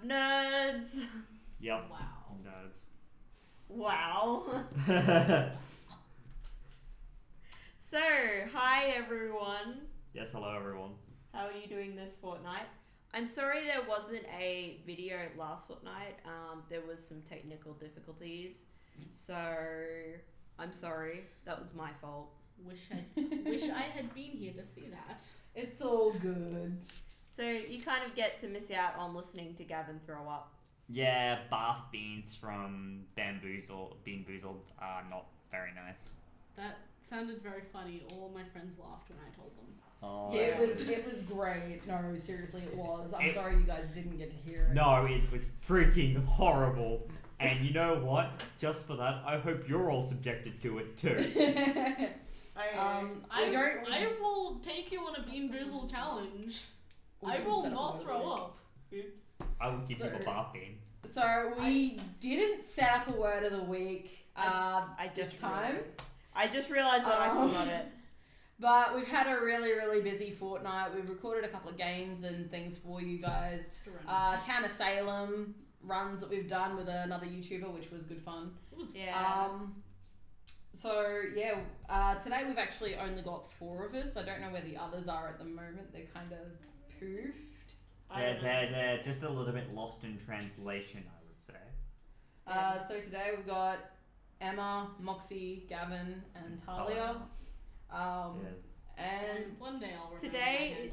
Nerds! Yep. Wow. Nerds. Wow. So, hi everyone. Yes, hello everyone. How are you doing this fortnight? I'm sorry there wasn't a video last fortnight. There was some technical difficulties. So, I'm sorry. That was my fault. Wish I had been here to see that. It's all good. So, you kind of get to miss out on listening to Gavin throw up. Yeah, bath beans from Bean Boozled are not very nice. That sounded very funny. All my friends laughed when I told them. Oh, Yeah, it was great. No, seriously, it was. I'm sorry you guys didn't get to hear it. No, it was freaking horrible. And you know what? Just for that, I hope you're all subjected to it too. I will take you on a Bean Boozled challenge. I will not throw up. Oops. I will give you a bath bean. So we didn't set up a word of the week I this just time. I just realised that I forgot it. But we've had a really, really busy fortnight. We've recorded a couple of games and things for you guys. Town of Salem runs that we've done with another YouTuber, which was good fun. It was Today we've actually only got 4 of us. I don't know where the others are at the moment. They're kind of poofed. They're just a little bit lost in translation, I would say. So today we've got Emma, Moxie, Gavin, and Taallia. Yes. And one day I'll remember Today-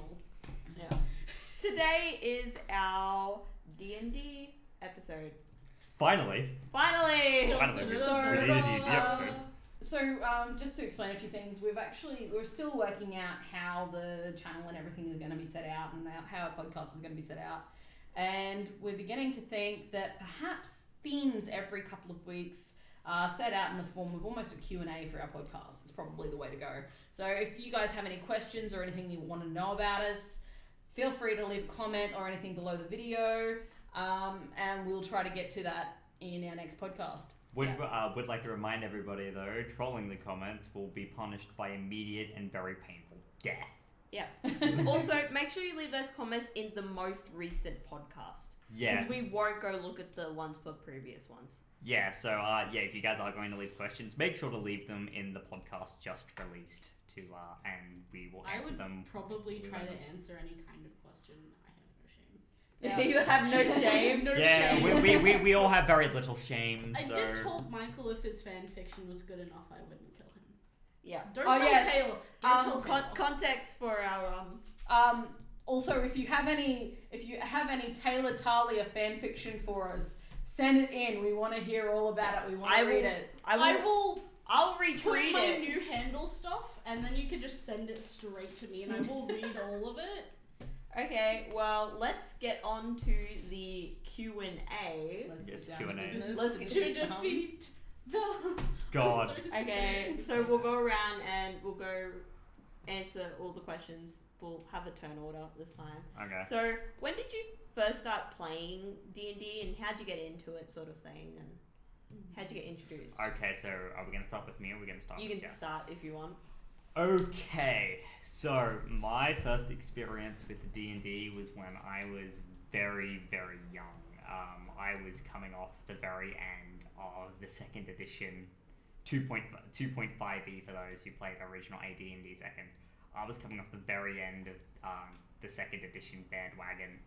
my handle. Today is our DnD episode. Finally. Finally! Finally, we So, did the episode. So, just to explain a few things, we're still working out how the channel and everything is going to be set out and how our podcast is going to be set out. And we're beginning to think that perhaps themes every couple of weeks are set out in the form of almost a Q&A for our podcast. It's probably the way to go. So if you guys have any questions or anything you want to know about us, feel free to leave a comment or anything below the video, and we'll try to get to that in our next podcast. Would like to remind everybody though, trolling the comments will be punished by immediate and very painful death. Yeah. Also, make sure you leave those comments in the most recent podcast. Yeah. Because we won't go look at the ones for previous ones. Yeah, so if you guys are going to leave questions, make sure to leave them in the podcast just released and we will answer them. I would probably try to answer any kind of question. I have no shame. Yeah. You have no shame. No Yeah, shame. we all have very little shame. I so. did told Michael if his fan fiction was good enough, I wouldn't kill him. Yeah. Don't tell Taylor. Don't tell Taylor. Context for our Also, if you have any Taylor Taallia fan fiction for us, send it in. We want to hear all about it. We want to read it. I'll put retweet my it. new handle stuff, and then you can just send it straight to me, and I will read all of it. Okay, well, let's get on to the Q&A. Yes, get Q&A. down to business. Let's To get defeat the... God. I'm so Okay, disappointed. so we'll go around and we'll go answer all the questions. We'll have a turn order this time. Okay. So, when did you first start playing D&D and how'd you get into it, sort of thing, and how'd you get introduced? Okay, so are we going to start with me or are we going to start You with can Jess? start if you want. Okay, so my first experience with D&D was when I was very, very young. I was coming off the very end of the second edition, 2.5e for those who played original AD&D second. I was coming off the very end of the second edition bandwagon,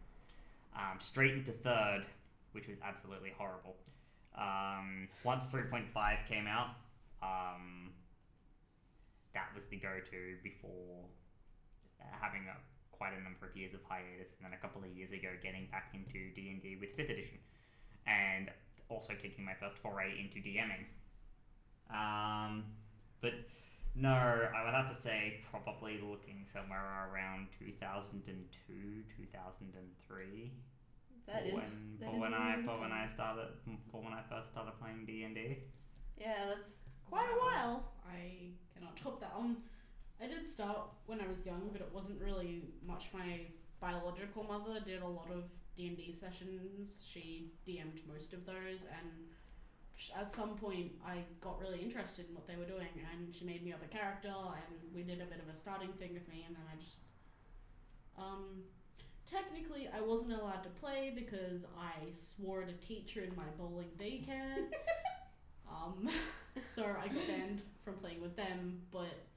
straight into third, which was absolutely horrible. Once 3.5 came out, that was the go-to before having quite a number of years of hiatus, and then a couple of years ago getting back into D&D with 5th edition, and also taking my first foray into DMing. But no, I would have to say probably looking somewhere around 2002, 2003. When I first started playing D&D. Yeah, that's quite a while. I cannot top that. I did start when I was young, but it wasn't really much. My biological mother did a lot of D&D sessions. She DM'd most of those, and at some point I got really interested in what they were doing, and she made me up a character, and we did a bit of a starting thing with me, and then I just technically I wasn't allowed to play because I swore at a teacher in my bowling daycare. So I got banned from playing with them, but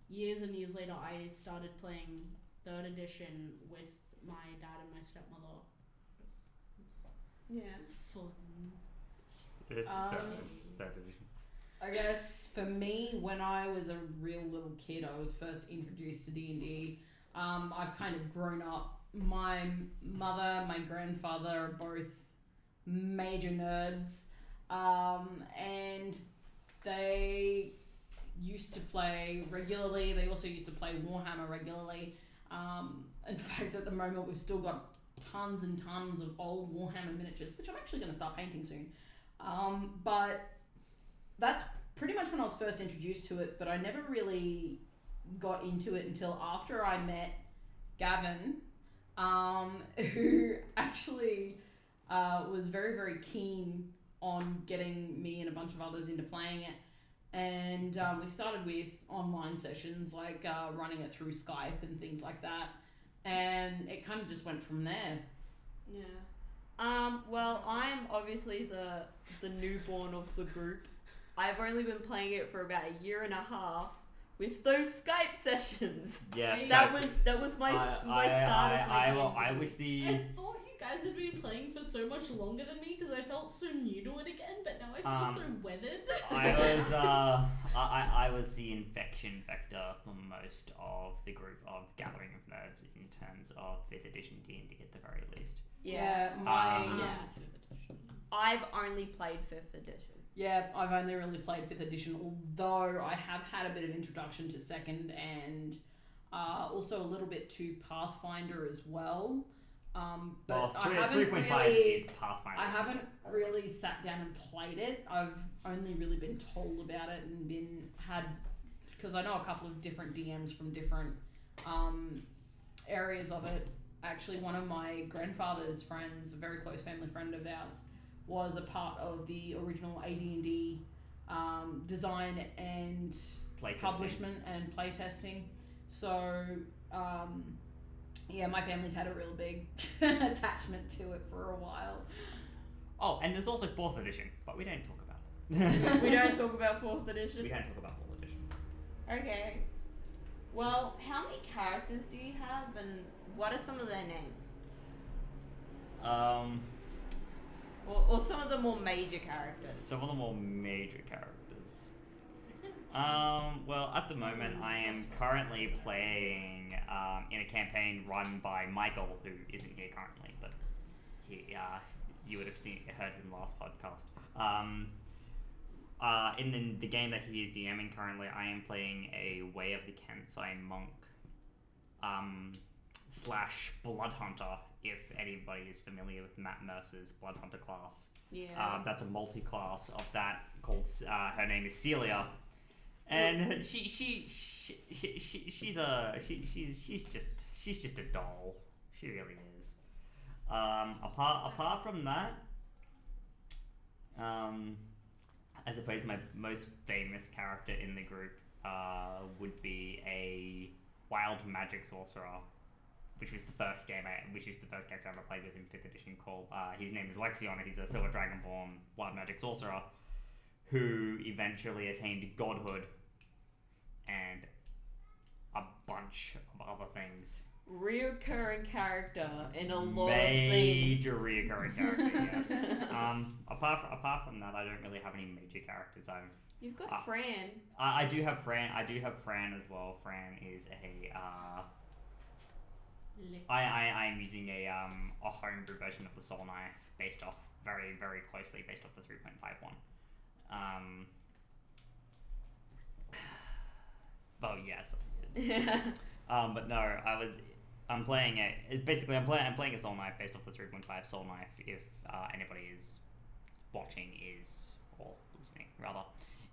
years and years later I started playing 3rd edition with my dad and my stepmother. Yeah. It's fun. Third edition. I guess for me, when I was a real little kid, I was first introduced to D&D. I've kind of grown up. My mother, my grandfather are both major nerds, and they used to play regularly. They also used to play Warhammer regularly. In fact, at the moment, we've still got tons and tons of old Warhammer miniatures, which I'm actually going to start painting soon. But that's pretty much when I was first introduced to it, but I never really got into it until after I met Gavin, who actually was very, very keen on getting me and a bunch of others into playing it. And we started with online sessions, like running it through Skype and things like that. And it kind of just went from there. Yeah. Well, I'm obviously the newborn of the group. I've only been playing it for about a year and a half with those Skype sessions. Yeah, that was my start. I was the. I thought you guys had been playing for so much longer than me because I felt so new to it again, but now I feel so weathered. I was the infection vector for most of the group of gathering of nerds in terms of 5th edition D&D at the very least. Yeah. I've only played 5th edition. Yeah, I've only really played 5th edition, although I have had a bit of introduction to 2nd and also a little bit to Pathfinder as well. But I haven't 3.5 really, is Pathfinder. I haven't really sat down and played it. I've only really been told about it and because I know a couple of different DMs from different areas of it. Actually, one of my grandfather's friends, a very close family friend of ours, was a part of the original AD&D design and publishment and playtesting. So, yeah, my family's had a real big attachment to it for a while. Oh, and there's also 4th edition, but we don't talk about it. We don't talk about 4th edition? We don't talk about 4th edition. Okay. Well, how many characters do you have, and what are some of their names? Or some of the more major characters. Some of the more major characters. Well, at the moment, I am currently playing in a campaign run by Michael, who isn't here currently, but he, you would have heard him last podcast. In the game that he is DMing currently, I am playing a Way of the Kansai monk / Blood Hunter, if anybody is familiar with Matt Mercer's Blood Hunter class. Yeah. That's a multi-class of that called. Her name is Celia, and she's just a doll. She really is. Apart from that, I suppose my most famous character in the group would be a wild magic sorcerer, which was the first character I ever played with in 5th edition. Called his name is Lexion. He's a silver dragonborn wild magic sorcerer who eventually attained godhood and a bunch of other things. Reoccurring character in a lot of Major things. reoccurring character, yes. Apart from that, I don't really have any major characters. You've got Fran. I do have Fran. I do have Fran as well. Fran is a. I'm using a homebrew version of the Soul Knife, based off very, very closely based off the 3.5 one. Well, yes. But no, I'm playing it. Basically, I'm playing a Soul Knife based off the 3.5 Soul Knife. If anybody is watching or listening rather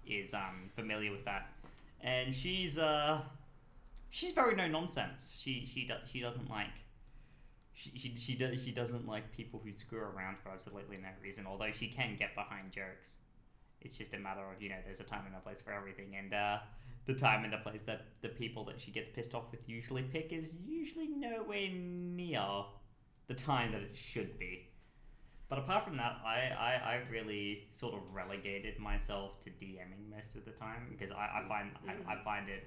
is familiar with that, and she's very no nonsense. She doesn't like. She doesn't like people who screw around for absolutely no reason. Although she can get behind jokes, it's just a matter of there's a time and a place for everything, and the time and the place that the people that she gets pissed off with usually pick is usually nowhere near the time that it should be. But apart from that, I really sort of relegated myself to DMing most of the time because I find it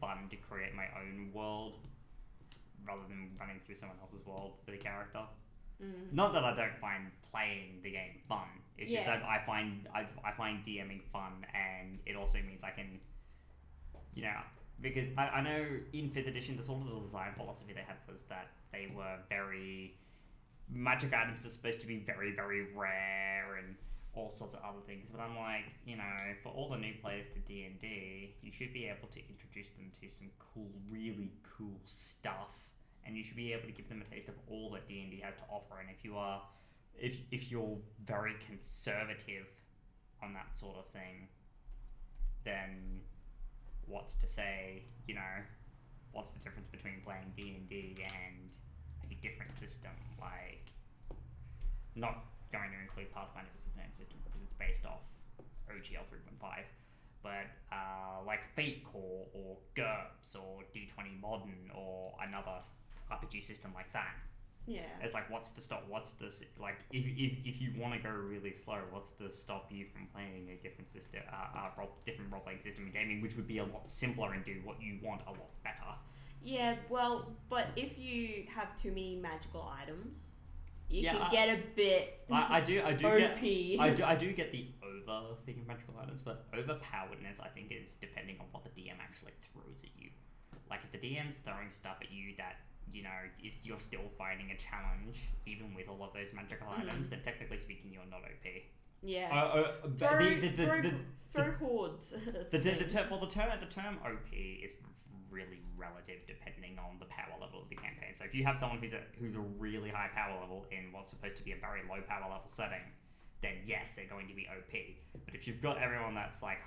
fun to create my own world rather than running through someone else's world for the character. Not that I don't find playing the game fun. It's just I find DMing fun, and it also means I can, because I know in 5th edition the sort of the design philosophy they had was that they were very magic items are supposed to be very, very rare and all sorts of other things, but I'm like, for all the new players to D&D, you should be able to introduce them to some cool, really cool stuff, and you should be able to give them a taste of all that D&D has to offer. And if you're very conservative on that sort of thing, then what's to say, what's the difference between playing D&D and a different system, like not going to include Pathfinder as its own system because it's based off OGL 3.5, but like Fate Core or GURPS or D20 Modern or another RPG system like that. Yeah. It's like, if you want to go really slow, what's to stop you from playing a different system, different role-playing system in gaming, which would be a lot simpler and do what you want a lot better. Yeah, well, but if you have too many magical items, you can get a bit I do OP. I do get the over thing of magical items, but overpoweredness I think is depending on what the DM actually throws at you. Like if the DM's throwing stuff at you that you're still finding a challenge even with all of those magical items, then technically speaking you're not OP. Yeah. Throw hordes. The term OP is really relative depending on the power level of the campaign. So if you have someone who's a really high power level in what's supposed to be a very low power level setting, then yes, they're going to be OP. But if you've got everyone that's like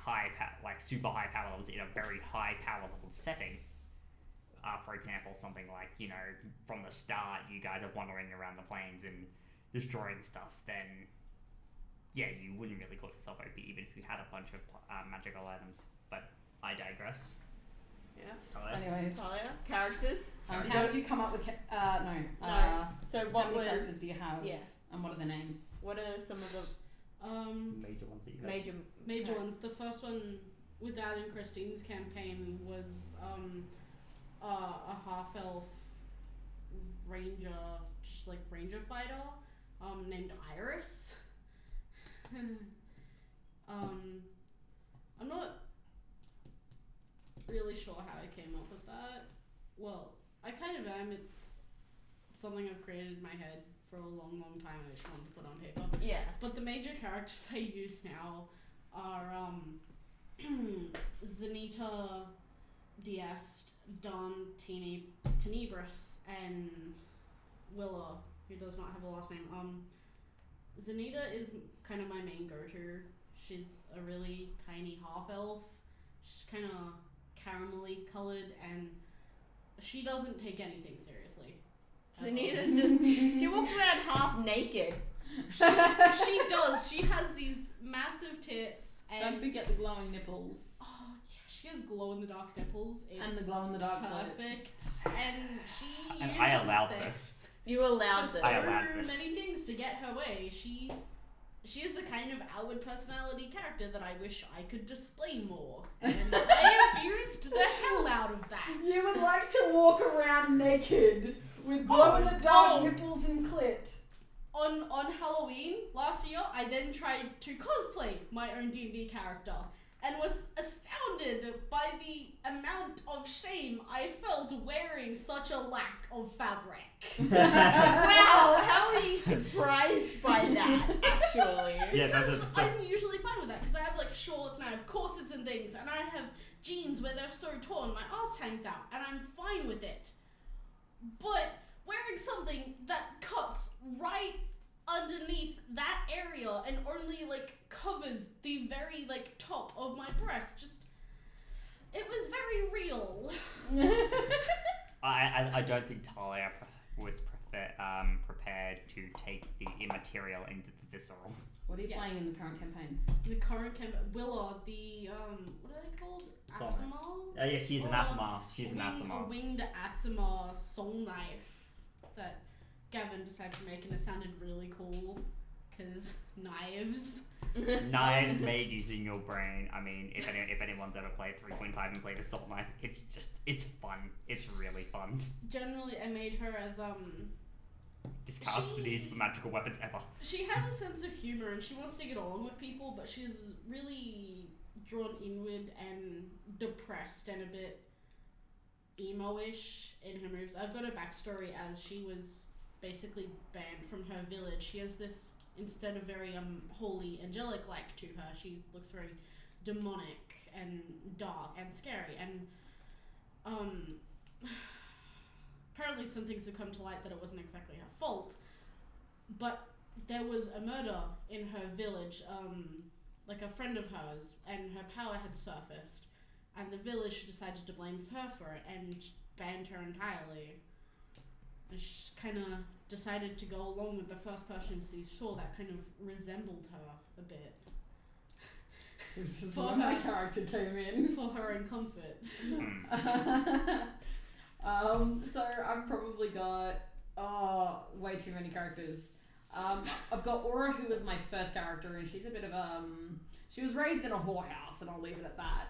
super high power levels in a very high power level setting, for example, something like, from the start you guys are wandering around the plains and destroying stuff, then yeah, you wouldn't really call yourself OP even if you had a bunch of magical items. But I digress. Yeah. Anyways, Taallia, characters. How did you come up with? No. So what how many characters do you have? Yeah. And what are the names? What are some of the Major ones that you have? Major ones. The first one with Dad and Christine's campaign was a half-elf ranger, just like ranger fighter, named Iris. I'm not really sure how I came up with that. Well, I kind of am. It's something I've created in my head for a long, long time and I just wanted to put on paper. Yeah. But the major characters I use now are Zenita, Diest, Don, Tenebris, and Willow, who does not have a last name. Zenita is kind of my main go-to. She's a really tiny half-elf. She's kind of caramelly colored, and she doesn't take anything seriously. Zenita she walks around half naked. She does. She has these massive tits. And don't forget the glowing nipples. Oh, yeah, she has glow-in-the-dark nipples. And the glow-in-the-dark perfect. And she uses I allowed sex this. You allowed this. I allowed this. many things to get her way. She is the kind of outward personality character that I wish I could display more. And I abused the hell out of that. You would like to walk around naked with glow-in-the-dark nipples and clit. On Halloween last year, I then tried to cosplay my own D&D character and was astounded by the amount of shame I felt wearing such a lack of fabric. Wow, how are you surprised by that, actually? Yeah, Because I'm usually fine with that, because I have like shorts and I have corsets and things, and I have jeans where they're so torn, my ass hangs out, and I'm fine with it. But wearing something that cuts right underneath that area and only like covers the very like top of my breast, just it was very real. I don't think Taallia was prepared to take the immaterial into the visceral. What are you playing in the current campaign? The current campaign, Willow, the what are they called? Aasimar? Yeah, she's an Aasimar. She's an Aasimar. A winged Aasimar soul knife that Gavin decided to make, and it sounded really cool, because knives. Knives made using your brain. I mean, if anyone's ever played 3.5 and played Assault Knife, it's fun. It's really fun. Generally, I made her as Discards the needs for magical weapons ever. She has a sense of humor, and she wants to get along with people, but she's really drawn inward and depressed and a bit emo-ish in her moves. I've got a backstory as she was basically banned from her village. She has this, instead of very holy, angelic-like to her, she looks very demonic and dark and scary, and apparently some things have come to light that it wasn't exactly her fault, but there was a murder in her village, like a friend of hers, and her power had surfaced, and the village decided to blame her for it and banned her entirely. And she kind of decided to go along with the first person she saw that kind of resembled her a bit. Which is where my character came in. For her own comfort. So I've probably got way too many characters. I've got Aura, who was my first character, and she's a bit of she was raised in a whorehouse, and I'll leave it at that.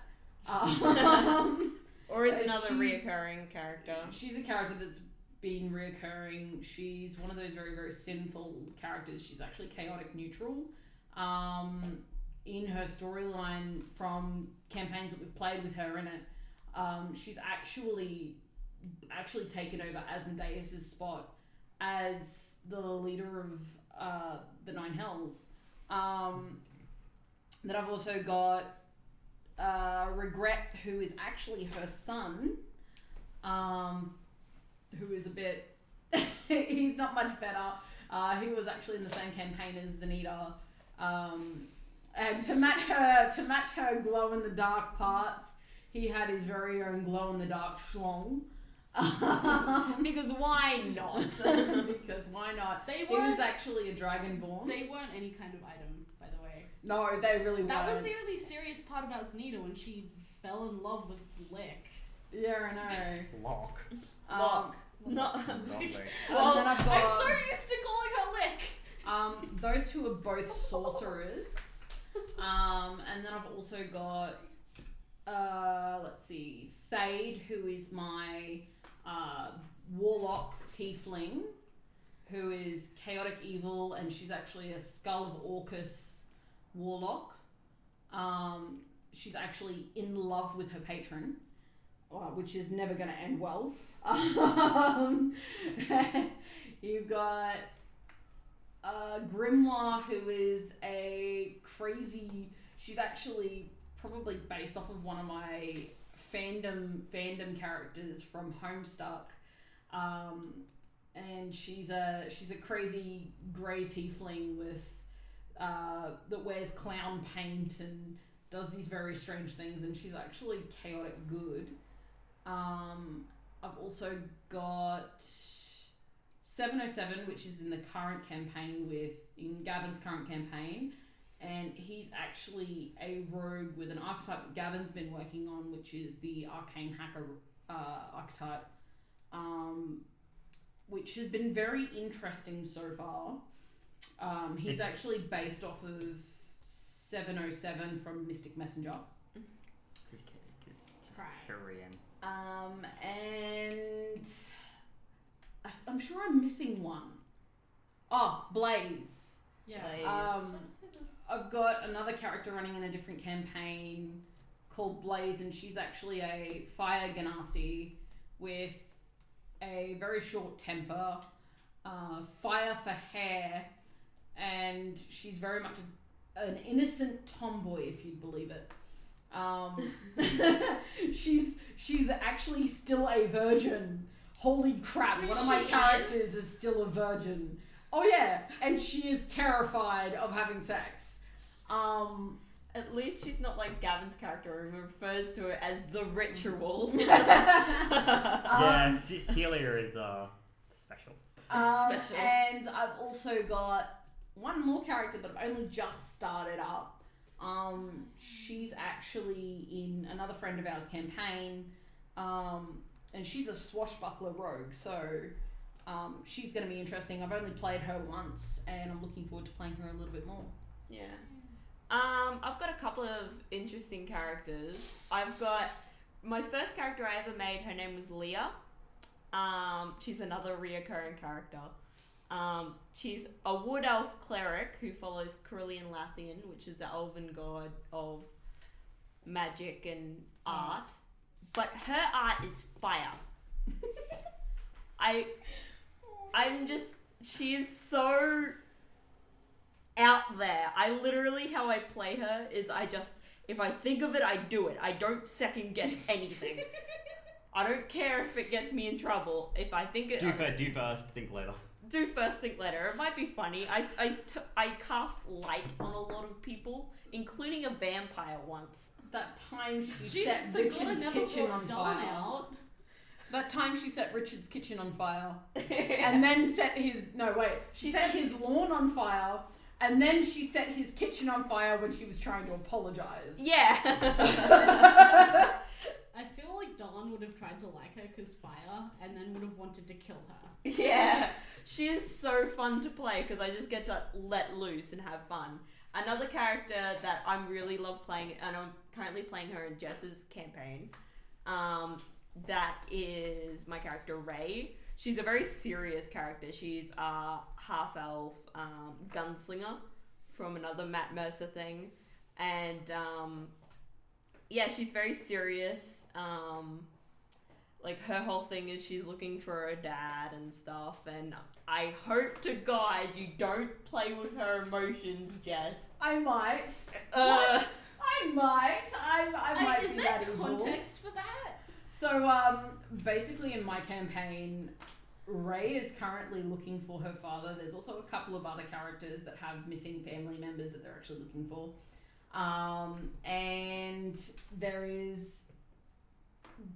Or is another reoccurring character. She's a character that's been reoccurring. She's one of those very, very sinful characters. She's actually chaotic neutral. In her storyline from campaigns that we've played with her in it, she's actually taken over Asmodeus' spot as the leader of the Nine Hells. Then I've also got Regret, who is actually her son, who is a bit... he's not much better. He was actually in the same campaign as Zanita. And to match her glow-in-the-dark parts, he had his very own glow-in-the-dark schlong. Because why not? Because why not? He was actually a dragonborn. They weren't any kind of item, by the way. No, they really weren't. That was the really serious part about Zanita, when she fell in love with Lick. Yeah, I know. Lock. Lock. Not Lovely. well, then I've got, I'm so used to calling her Lick! those two are both sorcerers. And then I've also got, let's see, Thade, who is my warlock tiefling, who is chaotic evil, and she's actually a Skull of Orcus warlock. She's actually in love with her patron, which is never going to end well. You've got Grimoire, who is a crazy... She's actually probably based off of one of my fandom characters from Homestuck. And she's a crazy grey tiefling with that wears clown paint and does these very strange things, and she's actually chaotic good. I've also got 707, which is in the current campaign in Gavin's current campaign, and he's actually a rogue with an archetype that Gavin's been working on, which is the Arcane Hacker archetype, which has been very interesting so far. He's actually based off of 707 from Mystic Messenger. His Korean. And I'm sure I'm missing one. Oh, Blaze. Yeah. I've got another character running in a different campaign called Blaze, and she's actually a fire genasi with a very short temper, fire for hair, and she's very much an innocent tomboy, if you'd believe it. She's actually still a virgin. Holy crap, one of my characters is still a virgin. Oh yeah, and she is terrified of having sex. At least she's not like Gavin's character who refers to it as the ritual. Yeah, Celia is special. Special. And I've also got one more character that I've only just started up. She's actually in another friend of ours campaign, and she's a swashbuckler rogue, so she's going to be interesting. I've only played her once, and I'm looking forward to playing her a little bit more. Yeah. I've got a couple of interesting characters. I've got my first character I ever made. Her name was Leah. She's another reoccurring character. She's a wood elf cleric who follows Carillion Lathian, which is the elven god of magic and art. But her art is fire. She is so out there. I literally, how I play her is if I think of it, I do it. I don't second guess anything. I don't care if it gets me in trouble. If I think it... Do first, think later. Do first, think later. It might be funny. I cast light on a lot of people, including a vampire once. That time she set Richard's kitchen on fire. That time she set Richard's kitchen on fire. And then set his... No, wait. She set his lawn on fire. And then she set his kitchen on fire when she was trying to apologise. Yeah. I feel like Dawn would have tried to like her because fire, and then would have wanted to kill her. Yeah. She is so fun to play because I just get to let loose and have fun. Another character that I really love playing, and I'm currently playing her in Jess's campaign, that is my character Ray. She's a very serious character. She's a half-elf gunslinger from another Matt Mercer thing. And, yeah, she's very serious. Like, her whole thing is she's looking for a dad and stuff. And I hope to God you don't play with her emotions, Jess. I might. What? I might. I might Is be there that evil. context for that? So, basically in my campaign, Ray is currently looking for her father. There's also a couple of other characters that have missing family members that they're actually looking for. And there is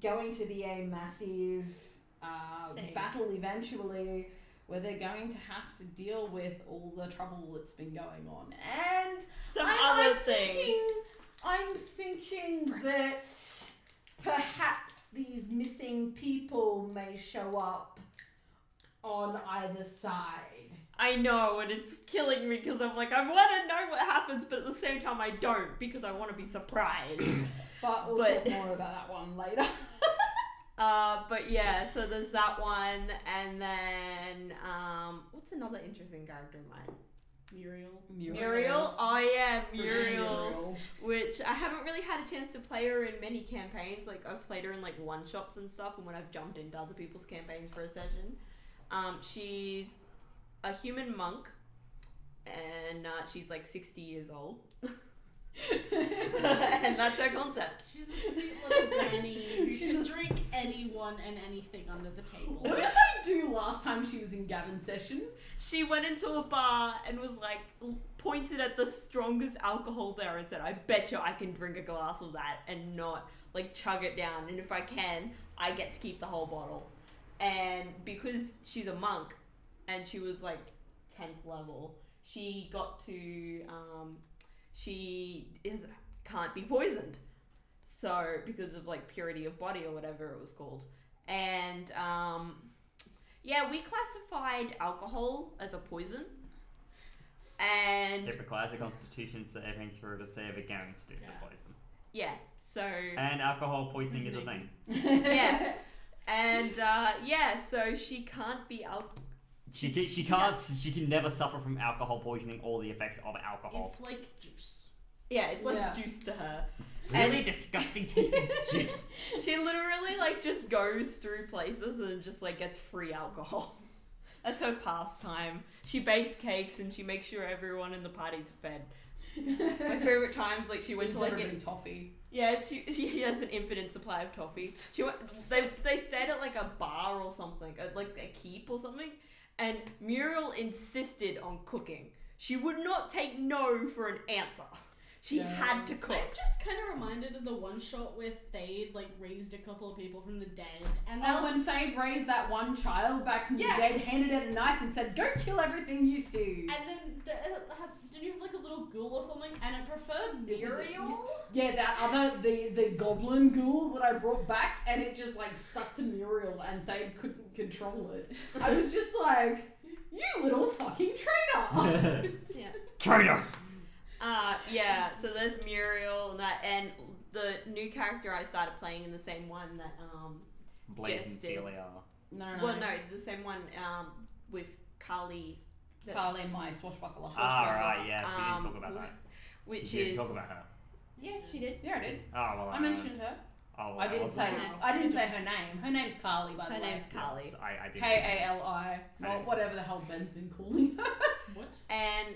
going to be a massive battle eventually where they're going to have to deal with all the trouble that's been going on. And I'm thinking that perhaps these missing people may show up on either side. I know, and it's killing me because I'm like, I want to know what happens, but at the same time I don't because I want to be surprised. But we'll talk more about that one later. But yeah, so there's that one, and then, what's another interesting character of mine? Muriel? Oh yeah, Muriel. Which I haven't really had a chance to play her in many campaigns. Like, I've played her in like one-shots and stuff, and when I've jumped into other people's campaigns for a session. She's a human monk, and she's like 60 years old. And that's her concept. She's a sweet little granny who can drink anyone and anything under the table. What did she do last time she was in Gavin's session? She went into a bar and was like, pointed at the strongest alcohol there and said, I bet you I can drink a glass of that and not like chug it down, and if I can, I get to keep the whole bottle. And because she's a monk and she was like 10th level, she got to can't be poisoned, so because of like purity of body or whatever it was called. And yeah, we classified alcohol as a poison, and It requires a constitution saving throw to save against it's a poison. yeah, so And alcohol poisoning is a thing. yeah. And yeah, so she can't be She can never suffer from alcohol poisoning or the effects of alcohol. It's like juice. Yeah, it's like juice to her. Really And disgusting tasting juice. she literally like just goes through places and just like gets free alcohol. That's her pastime. She bakes cakes and she makes sure everyone in the party's fed. My favorite times, like she went to like everybody toffee. Yeah, she has an infinite supply of toffee. They stayed at like a bar or something, like a keep or something, and Muriel insisted on cooking. She would not take no for an answer. She had to cook. I'm just kind of reminded of the one shot where Thade like raised a couple of people from the dead, and And when Thade raised that one child back from the dead, handed it a knife and said, "Go kill everything you see." And then didn't you have like a little little ghoul or something, and it preferred It was- Muriel. Yeah, that other the goblin ghoul that I brought back, and it just like stuck to Muriel, and they couldn't control it. I was just like, you little fucking traitor. Yeah. Traitor! Yeah, so there's Muriel and that, and the new character I started playing in the same one that Blaze and Jess did. Celia. No. Well, no, the same one with Carly. Carly and my swashbuckler. Right, yes, we didn't talk about that. Which You is didn't talk about her. yeah, she did. Yeah, I did. Oh, well, I mentioned her. Oh, well, I didn't wasn't- say. I didn't say her name. Her name's Carly, by the Her way. name's Carly. Yes, I did. Kali, not whatever the hell Ben's been calling her. What? And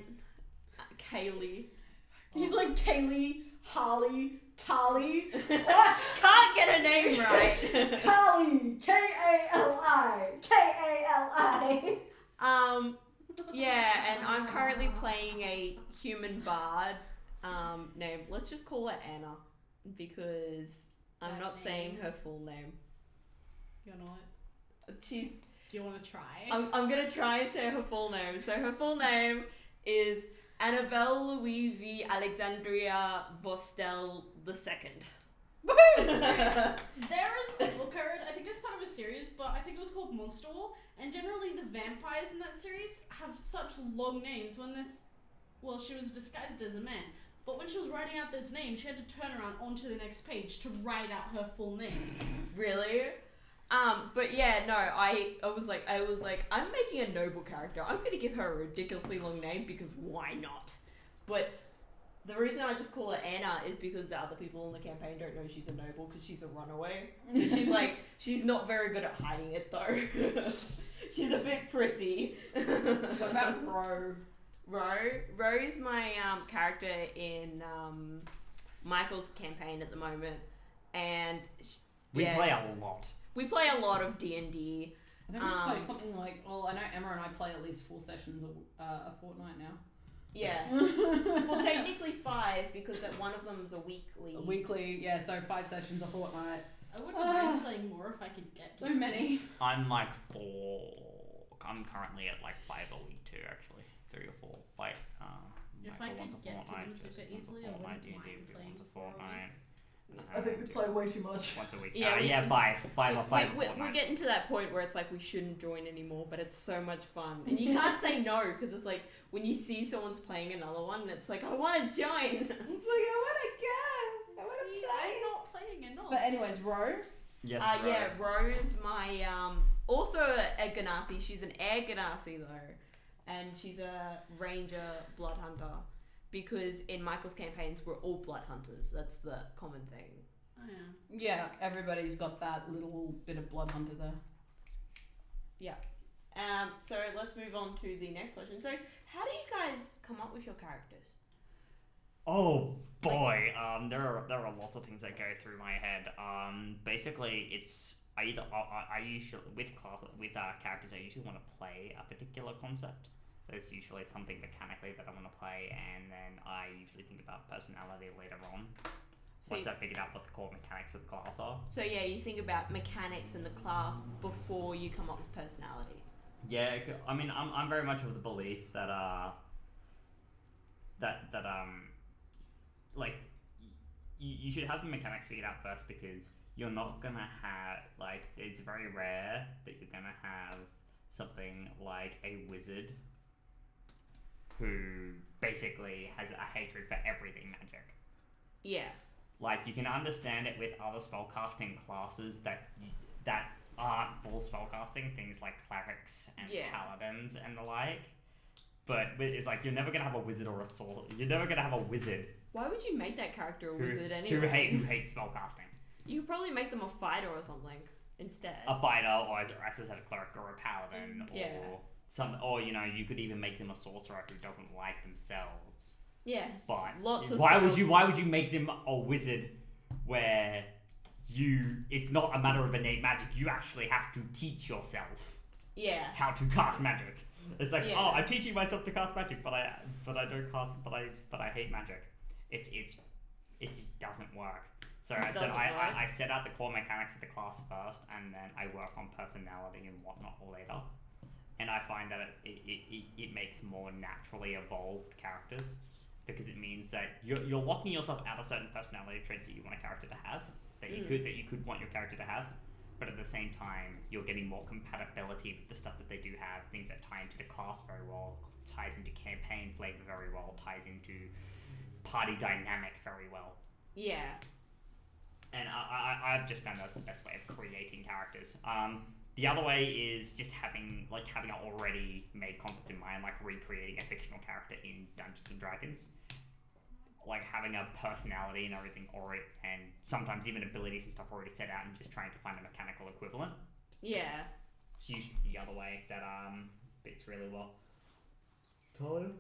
Kaylee. He's like Kaylee, Harley, Taallia. Can't get a name right. Kali, Kali. Yeah, and I'm currently playing a human bard named, let's just call her Anna, because I'm That not saying name. her full name. You're not. She's. Do you want to try? I'm gonna try and say her full name. So her full name is Annabelle Louis V. Alexandria Vostel II. There is a book I read, I think it's part of a series, but I think it was called Monster War, and generally the vampires in that series have such long names. She was disguised as a man, but when she was writing out this name, she had to turn around onto the next page to write out her full name. Really? But yeah, no, I was like, I'm making a noble character. I'm gonna give her a ridiculously long name because why not? But the reason I just call her Anna is because the other people in the campaign don't know she's a noble because she's a runaway. So she's not very good at hiding it though. She's a bit prissy. What about Ro? Ro's my character in Michael's campaign at the moment, and We play a lot. We play a lot of D&D. I think we play something like. Well, I know Emma and I play at least 4 sessions a fortnight now. Yeah. Well, technically 5 because that one of them's a weekly. Weekly, yeah. So 5 sessions a fortnight. I wouldn't mind playing more if I could get So many. I'm like 4. I'm currently at like 5 a week too, actually. 3 or 4. Like, If Michael I once could a get to fortnight, them Jess super once a easily, I fortnight, wouldn't D&D mind once playing a for a fortnight. I think we play way too much. Once a week. Yeah, Yeah, 5 a We're fortnight. getting to that point where it's like we shouldn't join anymore, but it's so much fun. And you can't say no because it's like when you see someone's playing another one, it's like, I want to join. It's like, I want to go. I want to See, play. I'm not playing enough. But anyways, Ro. Yes, Yeah, Rose, my, also a Ganassi. She's an air Ganassi though. And she's a ranger blood hunter. Because in Michael's campaigns, we're all blood hunters. That's the common thing. Oh, yeah. Yeah, everybody's got that little bit of blood hunter there. So let's move on to the next question. So, how do you guys come up with your characters? Oh boy, there are lots of things that go through my head. Basically, it's I usually with characters I usually want to play a particular concept. There's usually something mechanically that I want to play, and then I usually think about personality later on. Once I figured out what the core mechanics of the class are. So yeah, you think about mechanics in the class before you come up with personality. Yeah, I mean, I'm very much of the belief that like you should have the mechanics figured out first, because you're not gonna have, like, it's very rare that you're gonna have something like a wizard who basically has a hatred for everything magic. Yeah. Like, you can understand it with other spellcasting classes that aren't full spellcasting, things like clerics and paladins and the like. But it's like, you're never gonna have a wizard or a sword. You're never gonna have a wizard. Why would you make that character a who, wizard anyway? who hates spellcasting. You could probably make them a fighter or something instead. A fighter, or as I said, a cleric or a paladin, or you could even make them a sorcerer who doesn't like themselves. Yeah. But Lots of why would you make them a wizard where it's not a matter of innate magic, you actually have to teach yourself how to cast magic. It's like, oh, I'm teaching myself to cast magic, but I don't cast, but I hate magic. It just doesn't work. So I set out the core mechanics of the class first, and then I work on personality and whatnot later. And I find that it makes more naturally evolved characters. because it means that you're locking yourself out of certain personality traits that you want a character to have, that you could want your character to have, but at the same time you're getting more compatibility with the stuff that they do have, things that tie into the class very well, ties into campaign flavor very well, ties into party dynamic very well. Yeah. And I've just found that's the best way of creating characters. The other way is just having an already made concept in mind, like recreating a fictional character in Dungeons and Dragons. Like having a personality and everything already, and sometimes even abilities and stuff already set out, and just trying to find a mechanical equivalent. Yeah. It's usually the other way that fits really well. Taallia?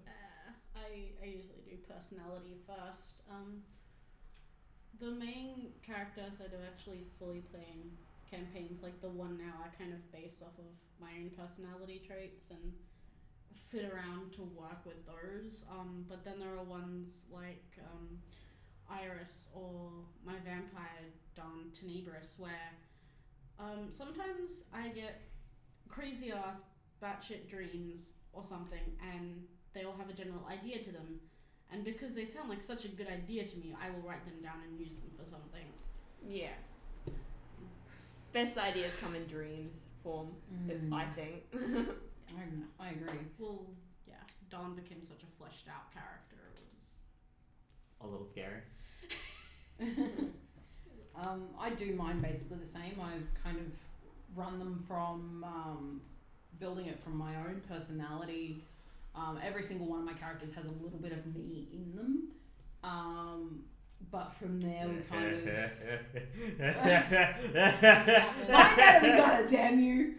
I usually do personality first. The main character sort of actually fully playing campaigns like the one now I kind of base off of my own personality traits and fit around to work with those. But then there are ones like Iris or my vampire Don Tenebris where sometimes I get crazy ass batshit dreams or something and they all have a general idea to them. And because they sound like such a good idea to me, I will write them down and use them for something. Yeah. Best ideas come in dreams form, I think. I agree. Well, yeah, Dawn became such a fleshed out character. It was A little scary. I do mine basically the same. I've kind of run them from building it from my own personality. Every single one of my characters has a little bit of me in them. But from there we kind of... Mine better be gonna, damn you!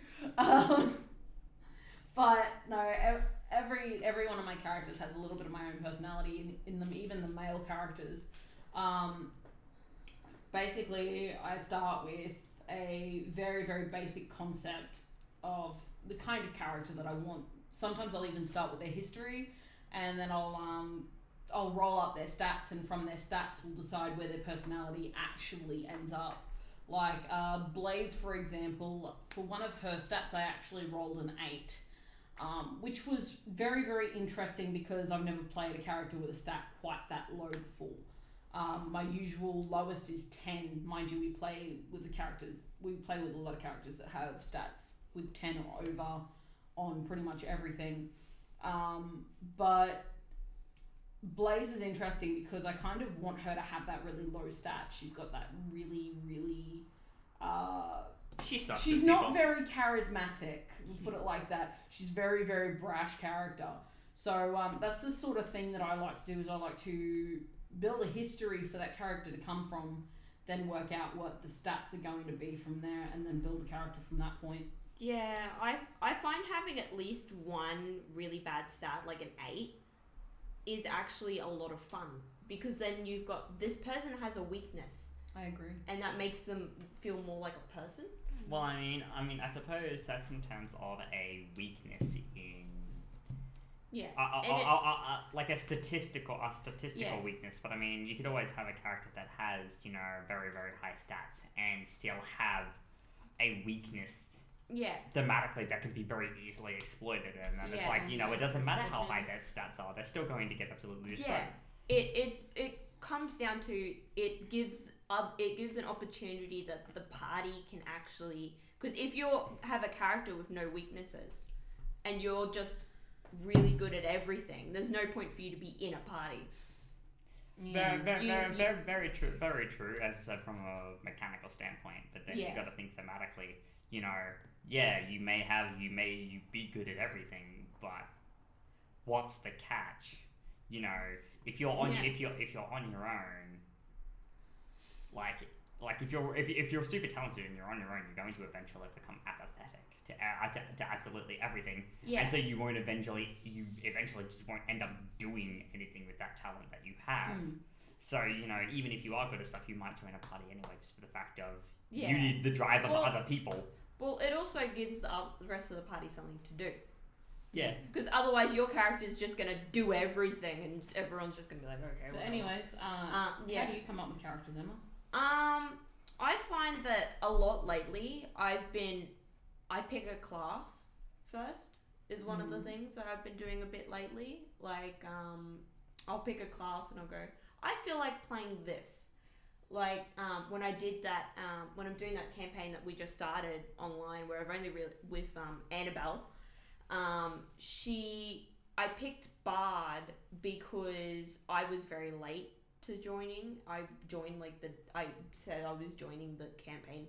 But no, every one of my characters has a little bit of my own personality in them, even the male characters. Basically, I start with a very, very basic concept of the kind of character that I want. Sometimes I'll even start with their history, and then I'll roll up their stats, and from their stats we'll decide where their personality actually ends up. Like Blaze, for example, for one of her stats I actually rolled an 8, which was very, very interesting because I've never played a character with a stat quite that low before. My usual lowest is 10. Mind you, we play with a lot of characters that have stats with 10 or over on pretty much everything. But Blaze is interesting because I kind of want her to have that really low stat. She's got that really, really... she's not very charismatic, we'll put it like that. She's very, very brash character. So that's the sort of thing that I like to do, is I like to build a history for that character to come from, then work out what the stats are going to be from there, and then build the character from that point. Yeah, I find having at least one really bad stat, like an 8, is actually a lot of fun, because then you've got, this person has a weakness. I agree. And that makes them feel more like a person. Well, I mean, I suppose that's in terms of a weakness in... Yeah. Like a statistical weakness, but I mean, you could always have a character that has, very, very high stats and still have a weakness thematically that can be very easily exploited, and then it's like, it doesn't matter how high their stats are, they're still going to get absolutely destroyed. It comes down to, it gives an opportunity that the party can actually, because if you have a character with no weaknesses and you're just really good at everything, there's no point for you to be in a party. Very true, as I said, from a mechanical standpoint, but then you got to think thematically. You may be good at everything, but what's the catch? If you're on your own, like if you're super talented and you're on your own, you're going to eventually become apathetic to absolutely everything. Yeah. And so you eventually just won't end up doing anything with that talent that you have. So, even if you are good at stuff, you might join a party anyway, just for the fact of you need the drive of other people. Well, it also gives the rest of the party something to do. Yeah. Because otherwise your character's just going to do everything and everyone's just going to be like, okay. But anyways, how do you come up with characters, Emma? I find that a lot lately I pick a class first is one of the things that I've been doing a bit lately. Like, I'll pick a class and I'll go, I feel like playing this. Like, when I did that, when I'm doing that campaign that we just started online, where I've only really, with Annabelle, I picked Bard because I was very late to joining. I said I was joining the campaign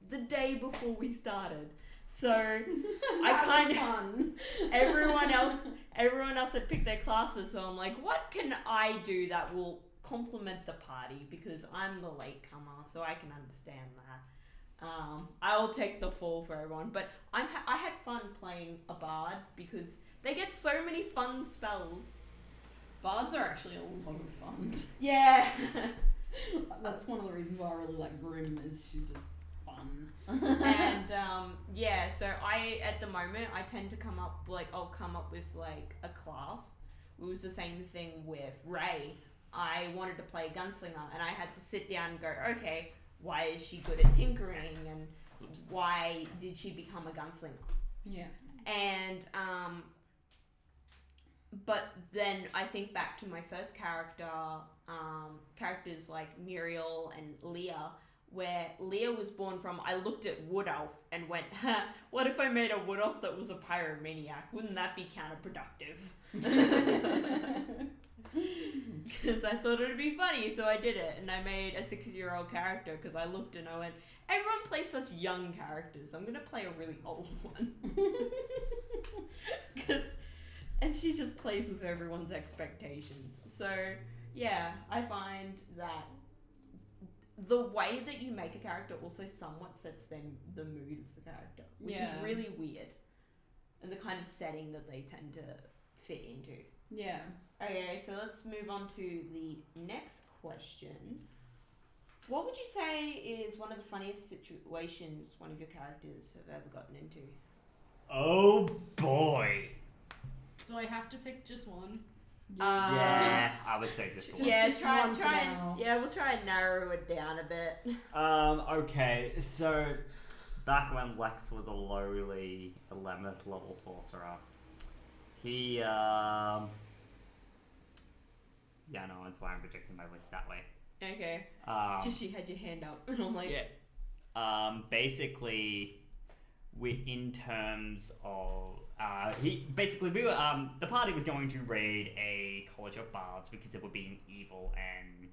the day before we started. So I kind of fun. everyone else had picked their classes, so I'm like, what can I do that will complement the party, because I'm the latecomer, so I can understand that. I'll take the fall for everyone, but I had fun playing a bard because they get so many fun spells. Bards are actually a lot of fun. Yeah. That's one of the reasons why I really like Grim, is she's just fun. And yeah, so at the moment I tend to I'll come up with like a class. It was the same thing with Ray. I wanted to play Gunslinger, and I had to sit down and go, okay, why is she good at tinkering, and why did she become a gunslinger? Yeah. And but then I think back to my first characters like Muriel and Leah, where Leah was born from, I looked at Wood Elf and went, what if I made a Wood Elf that was a pyromaniac? Wouldn't that be counterproductive? Because I thought it would be funny, so I did it, and I made a 60-year-old character because I looked and I went, everyone plays such young characters, I'm gonna play a really old one. And she just plays with everyone's expectations. So yeah, I find that the way that you make a character also somewhat sets the mood of the character, which is really weird, and the kind of setting that they tend to fit into. Yeah. Okay, so let's move on to the next question. What would you say is one of the funniest situations one of your characters have ever gotten into? Oh boy. Do I have to pick just one? Yeah, I would say just one. Just one for now. We'll try and narrow it down a bit. Okay, so back when Lex was a lowly 11th level sorcerer, he, yeah, no, that's why I'm projecting my list that way. Okay. Just you had your hand up, and I'm like... Yeah. Basically, in terms of... we were, the party was going to raid a college of bards because they were being evil and...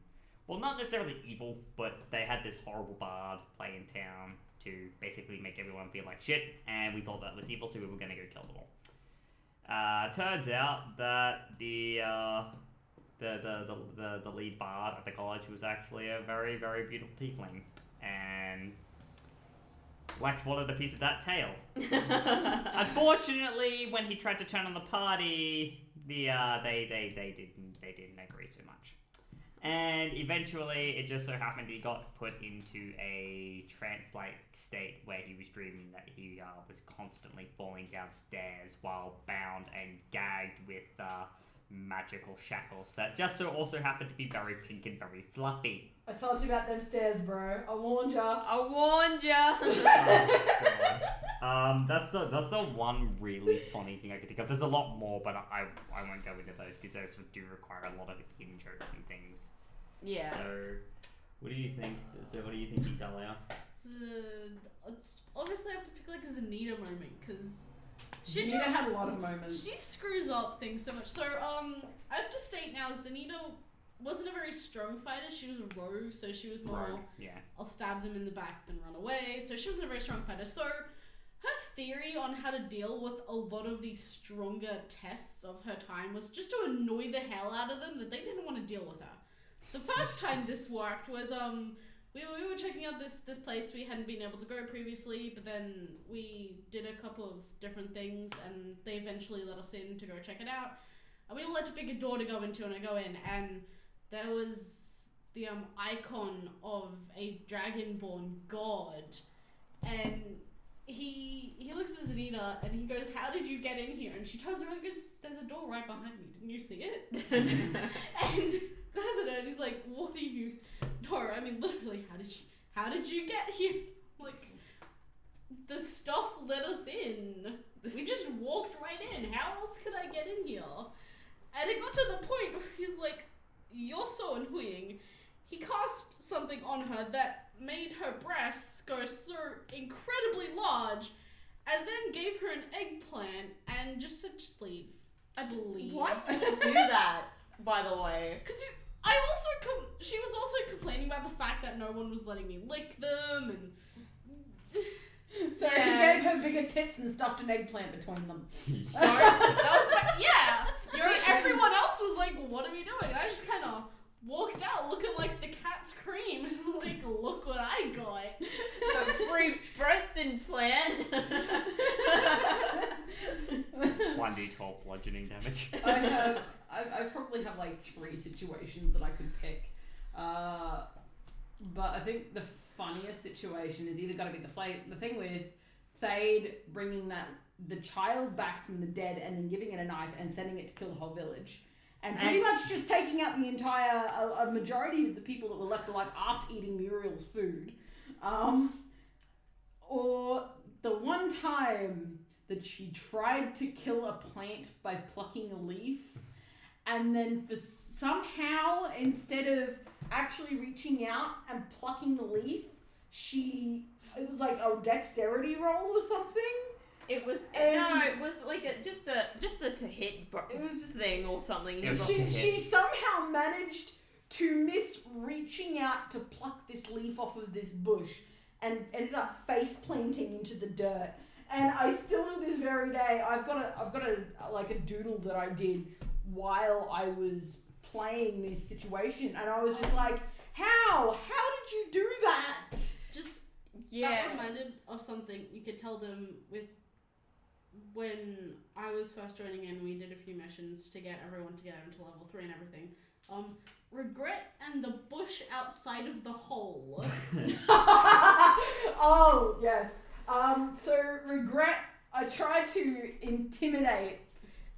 Well, not necessarily evil, but they had this horrible bard play in town to basically make everyone feel like shit, and we thought that was evil, so we were going to go kill them all. Turns out that the lead bard at the college was actually a very, very beautiful tiefling, and Lex wanted a piece of that tail. Unfortunately, when he tried to turn on the party, they didn't agree so much. And eventually, it just so happened he got put into a trance-like state where he was dreaming that he was constantly falling downstairs while bound and gagged with magical shackles that just so also happened to be very pink and very fluffy. I told you about them stairs, bro. I warned ya. Oh, that's the one really funny thing I could think of. There's a lot more, but I won't go into those because those do require a lot of in jokes and things. Yeah. So, what do you think? Taallia? Obviously I have to pick like a Zanita moment, because Zanita had a lot of moments. She screws up things so much. So I have to state now, Zanita wasn't a very strong fighter. She was a rogue, so she was more Rogue, yeah. I'll stab them in the back then run away. So she wasn't a very strong fighter. So her theory on how to deal with a lot of these stronger tests of her time was just to annoy the hell out of them that they didn't want to deal with her. The first time this worked was we were checking out this place we hadn't been able to go previously, but then we did a couple of different things and they eventually let us in to go check it out. And we all had to pick a door to go into, and I go in, and there was the icon of a dragonborn god, and he looks at Zanita and he goes, "How did you get in here?" And she turns around and goes, "There's a door right behind me. Didn't you see it?" And and he's like, "What are you? No, I mean literally, how did you get here?" Like, the stuff let us in. We just walked right in. How else could I get in here? And it got to the point where he's like, on her that made her breasts go so incredibly large, and then gave her an eggplant and just said, just leave. Just leave. Why did you do that, by the way? Because she was also complaining about the fact that no one was letting me lick them, and So he gave her bigger tits and stuffed an eggplant between them. Everyone else was like, what are we doing? And I just kind of walked out looking like the cat's cream. Like, look what I got. A free breast implant. 1d12 bludgeoning damage. I probably have like 3 situations that I could pick. But I think the funniest situation is either got to be the thing with Thade bringing the child back from the dead and then giving it a knife and sending it to kill the whole village. And pretty much just taking out the entire, a majority of the people that were left alive after eating Muriel's food. Or the one time that she tried to kill a plant by plucking a leaf, and then for somehow, instead of actually reaching out and plucking the leaf, it was like a dexterity roll or something. It was like just a to hit. It was just thing or something. She somehow managed to miss reaching out to pluck this leaf off of this bush, and ended up face planting into the dirt. And I still to this very day, I've got a doodle that I did while I was playing this situation, and I was just like, how did you do that? That reminded of something you could tell them with. When I was first joining in, we did a few missions to get everyone together into level 3 and everything. Regret and the bush outside of the hole. Oh, yes. So Regret, I tried to intimidate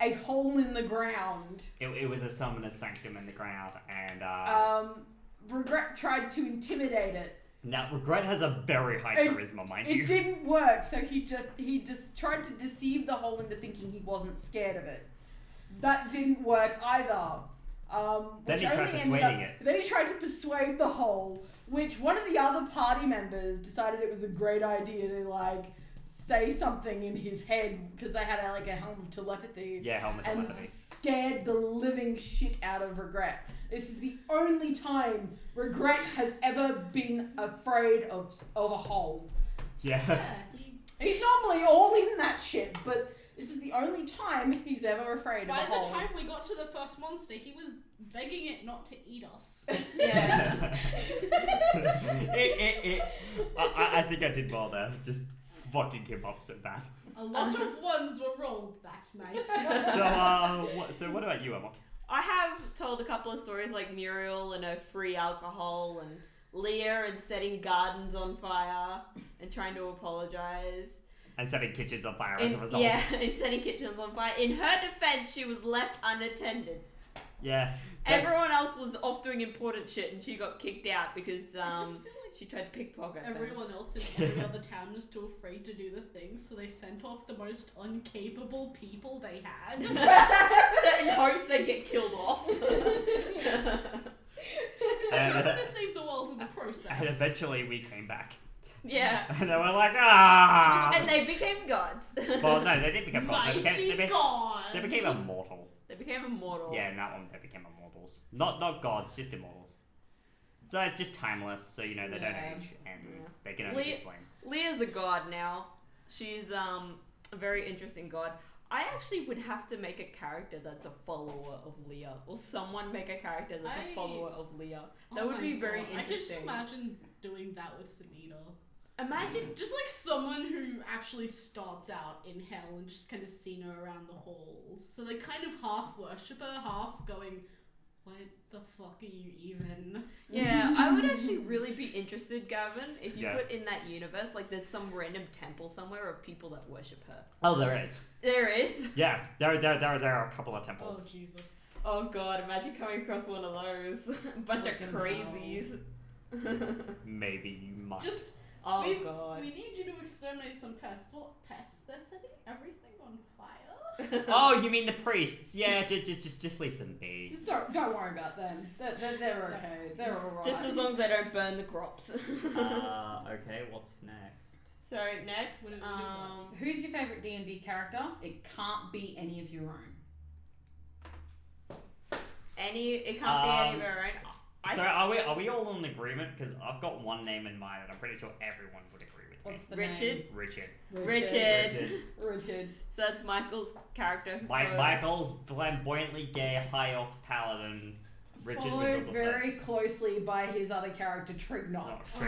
a hole in the ground. It was a summoner's sanctum in the ground, and Regret tried to intimidate it. Now, Regret has a very high charisma, mind you. It didn't work, so he just tried to deceive the hole into thinking he wasn't scared of it. That didn't work either. Then he tried persuading it. Then he tried to persuade the hole, which one of the other party members decided it was a great idea to, like, say something in his head, because they had, a helm of telepathy. Yeah, helm of telepathy. And scared the living shit out of Regret. This is the only time Regret has ever been afraid of a hole. Yeah. He's normally all in that shit, but this is the only time he's ever afraid of a hole. By the time we got to the first monster, he was begging it not to eat us. Yeah. I think I did well there. Just fucking him up so bad. A lot of ones were rolled that night. So what about you, Emma? I have told a couple of stories like Muriel and her free alcohol, and Leah and setting gardens on fire and trying to apologize. And setting kitchens on fire as a result. Yeah, and setting kitchens on fire. In her defense, she was left unattended. Yeah. Everyone else was off doing important shit, and she got kicked out because she tried to pickpocket everyone else in every other town was too afraid to do the thing, so they sent off the most uncapable people they had. In hopes they'd get killed off. I'm going to save the world in the process. And eventually we came back. Yeah. And they were like, ah! And they became gods. Well, no, they didn't become gods. Gods! They became immortal. They became immortal. Yeah, in that one they became immortals. Not gods, just immortals. So it's just timeless, so they don't age, and they can only be slain. Leah's a god now. She's a very interesting god. I actually would have to make a character that's a follower of Leah, or someone make a character that's a follower of Leah. That would be very interesting. I could just imagine doing that with Sunita. Imagine just like someone who actually starts out in hell and just kind of seen her around the halls. So they kind of half worship her, half going, what the fuck are you even? Yeah, I would actually really be interested, Gavin, if you put in that universe, like there's some random temple somewhere of people that worship her. Oh, there is. There is? Yeah, there are a couple of temples. Oh, Jesus. Oh god, imagine coming across one of those. A bunch of crazies. Maybe you might. God. We need you to exterminate some pests. What pests? They're setting everything on fire? Oh, you mean the priests? Yeah, just leave them be. Just don't worry about them. They're okay. They're all right. Just as long as they don't burn the crops. Okay, what's next? So next, What do we do? Who's your favourite D&D character? It can't be any of your own. it can't be any of our own. So are we all in agreement? Because I've got one name in mind, and I'm pretty sure everyone would agree with What's me. the Richard. name? Richard. So that's Michael's character. Michael's flamboyantly gay high elf paladin. Richard Followed very closely by his other character, Trignox.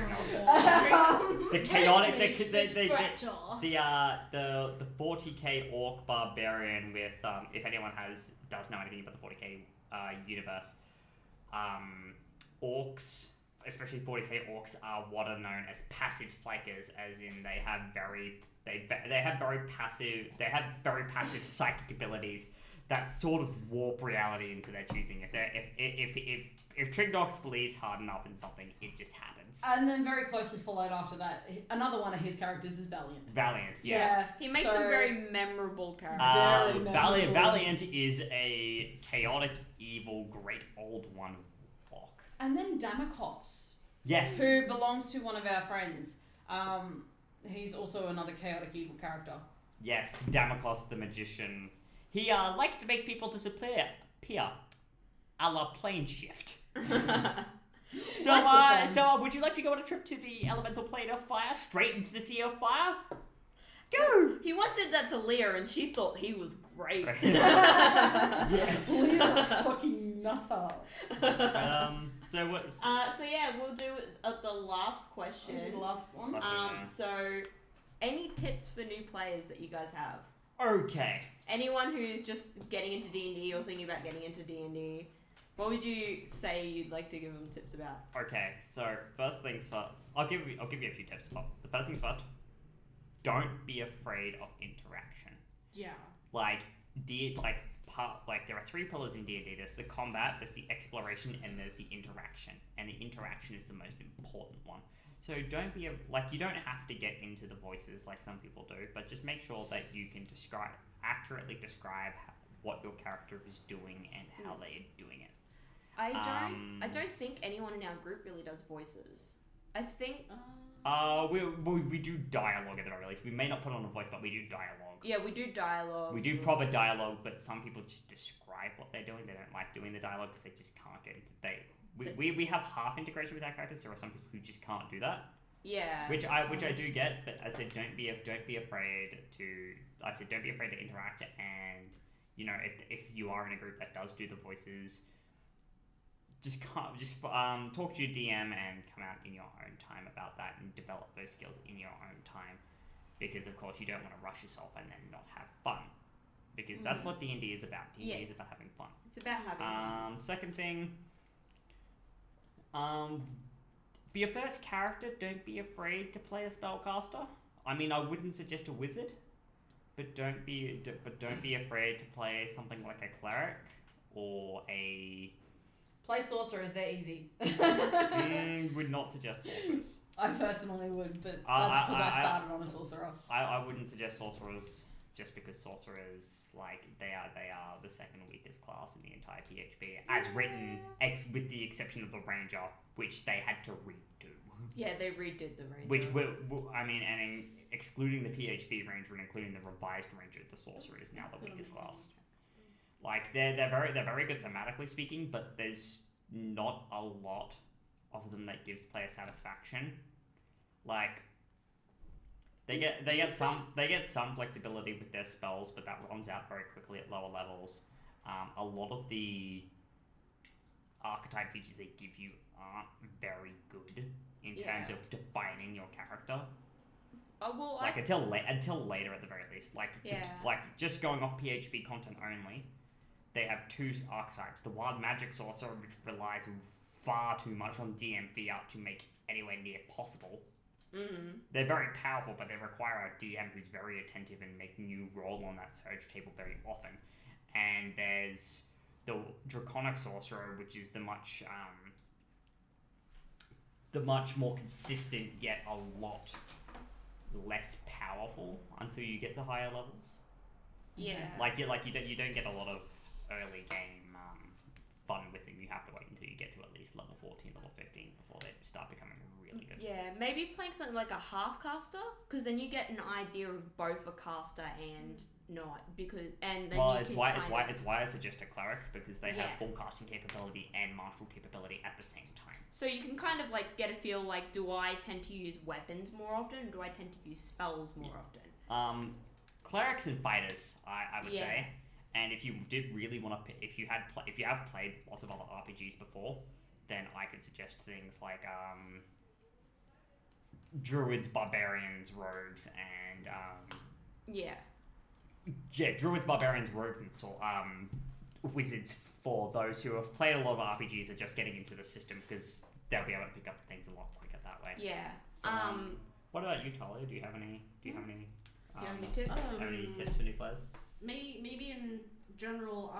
The chaotic, Fracture. the 40k orc barbarian with if anyone does know anything about the 40k universe, orcs, especially 40k orcs, are what are known as passive psychers, as in they have very passive psychic abilities that sort of warp reality into their choosing. If Trignox believes hard enough in something, it just happens. And then very closely followed after that, another one of his characters is Valiant. Valiant, yes. Yeah, He makes some very memorable characters. Very memorable. Valiant is a chaotic, evil, great old one block. And then Damokos, Yes. who belongs to one of our friends. He's also another chaotic, evil character. Yes, Damokos the magician. He likes to make people disappear, a la plane shift. So would you like to go on a trip to the elemental plane of fire, straight into the sea of fire? Go! He once said that to Leah, and she thought he was great. Leah's a fucking nutter. So what? So yeah, we'll do the last question. On to the last one. So any tips for new players that you guys have? Okay. Anyone who's just getting into D&D or thinking about getting into D&D, what would you say you'd like to give them tips about? Okay, so first things first. I'll give you a few tips. But the first things first. Don't be afraid of interaction. Yeah. There are three pillars in D&D. There's the combat, there's the exploration, and there's the interaction. And the interaction is the most important one. So don't be you don't have to get into the voices like some people do, but just make sure that you can accurately describe what your character is doing and how they're doing it. I don't think anyone in our group really does voices. I think we do dialogue at the very least. We may not put on a voice, but we do dialogue. yeah, we do dialogue. We do proper dialogue, but some people just describe what they're doing. They don't like doing the dialogue because they just can't get into we have half integration with our characters. There are some people who just can't do that. Yeah. Which I do get, but I said don't be afraid to interact, and if you are in a group that does do the voices, just talk to your DM and come out in your own time about that and develop those skills in your own time, because of course you don't want to rush yourself and then not have fun, because that's what D&D is about. D&D is about having fun. It's about having fun. Second thing, for your first character, don't be afraid to play a spellcaster. I mean, I wouldn't suggest a wizard, but don't be afraid to play something like a cleric or a. Play sorcerers, they're easy. Would not suggest sorcerers. I personally would, but that's because I started on a sorcerer. I wouldn't suggest sorcerers just because sorcerers, they are the second weakest class in the entire PHP, as written, with the exception of the ranger, which they had to redo. Yeah, they redid the ranger. Which excluding the PHP ranger and including the revised ranger, the sorcerer is now the weakest class. They're very good thematically speaking, but there's not a lot of them that gives player satisfaction. They get some flexibility with their spells, but that runs out very quickly at lower levels. A lot of the archetype features they give you aren't very good in terms of defining your character. Until later at the very least. Just going off PHP content only, they have two archetypes. The Wild Magic Sorcerer, which relies far too much on DM fiat to make anywhere near possible. Mm-hmm. They're very powerful, but they require a DM who's very attentive and making you roll on that search table very often. And there's the Draconic Sorcerer, which is the much more consistent, yet a lot less powerful until you get to higher levels. Yeah. Like you don't get a lot of early game fun with them. You have to wait until you get to at least level 14, level 15 before they start becoming really good. Yeah, maybe playing something like a half caster, because then you get an idea of both a caster and not, because and then it's why I suggest a cleric, because they have full casting capability and martial capability at the same time. So you can kind of like get a feel like, do I tend to use weapons more often, or do I tend to use spells more often? Clerics and fighters, I would say. And if you did really want to, if you have played lots of other RPGs before, then I could suggest things like druids, barbarians, rogues, and druids, barbarians, rogues, and wizards, for those who have played a lot of RPGs and just getting into the system, because they'll be able to pick up things a lot quicker that way. Yeah. So, what about you, Taallia? Do you have any tips? Any tips for new players? Maybe in general,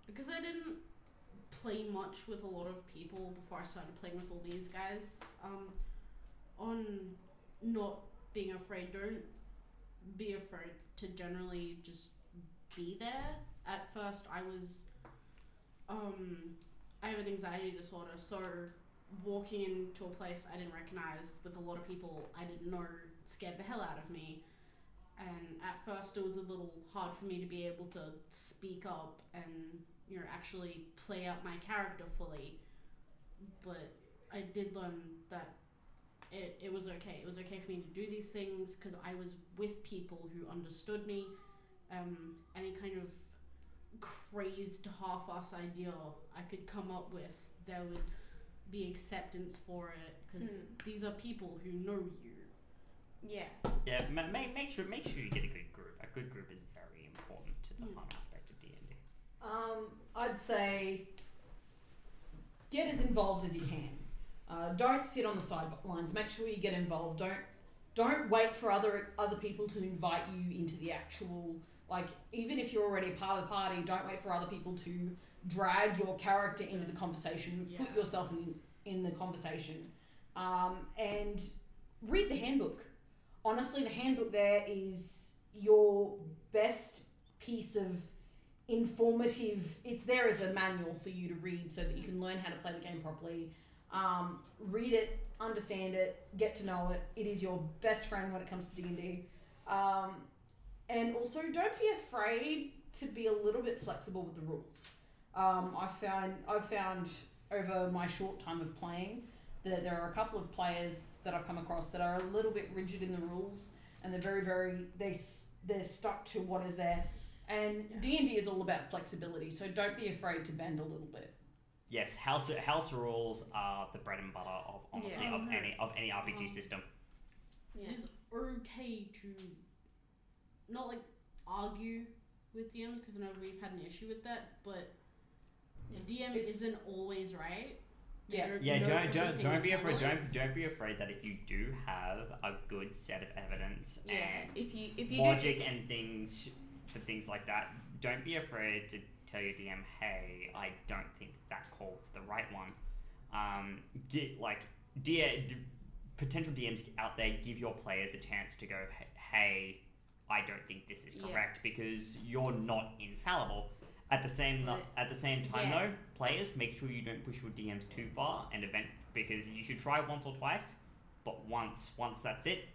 because I didn't play much with a lot of people before I started playing with all these guys, on not being afraid, don't be afraid to generally just be there. At first I have an anxiety disorder, so walking into a place I didn't recognize with a lot of people I didn't know scared the hell out of me. And at first it was a little hard for me to be able to speak up and, actually play out my character fully. But I did learn that it was okay. It was okay for me to do these things because I was with people who understood me. Any kind of crazed half-ass idea I could come up with, there would be acceptance for it, because these are people who know you. Yeah, make sure you get a good group. A good group is very important to the fun aspect of D&D. I'd say get as involved as you can. Don't sit on the sidelines. Make sure you get involved. Don't wait for other people to invite you into the actual, even if you're already part of the party, don't wait for other people to drag your character into the conversation. Yeah. Put yourself in the conversation. And read the handbook. Honestly, the handbook there is your best piece of informative. It's there as a manual for you to read so that you can learn how to play the game properly. Read it, understand it, get to know it. It is your best friend when it comes to D&D. And also, don't be afraid to be a little bit flexible with the rules. I've found over my short time of playing that there are a couple of players that I've come across that are a little bit rigid in the rules, and they're they're stuck to what is there. And D&D is all about flexibility, so don't be afraid to bend a little bit. Yes, house rules are the bread and butter of any RPG system. Yeah. It is okay to not argue with DMs, because I know we've had an issue with that, but a DM isn't always right. Don't be afraid. Don't be afraid that if you do have a good set of evidence and if you logic and things like that, don't be afraid to tell your DM, hey, I don't think that call is the right one. Potential DMs out there, give your players a chance to go, hey, I don't think this is correct, because you're not infallible. At the same time, though, players, make sure you don't push your DMs too far, because you should try once or twice, but once that's it.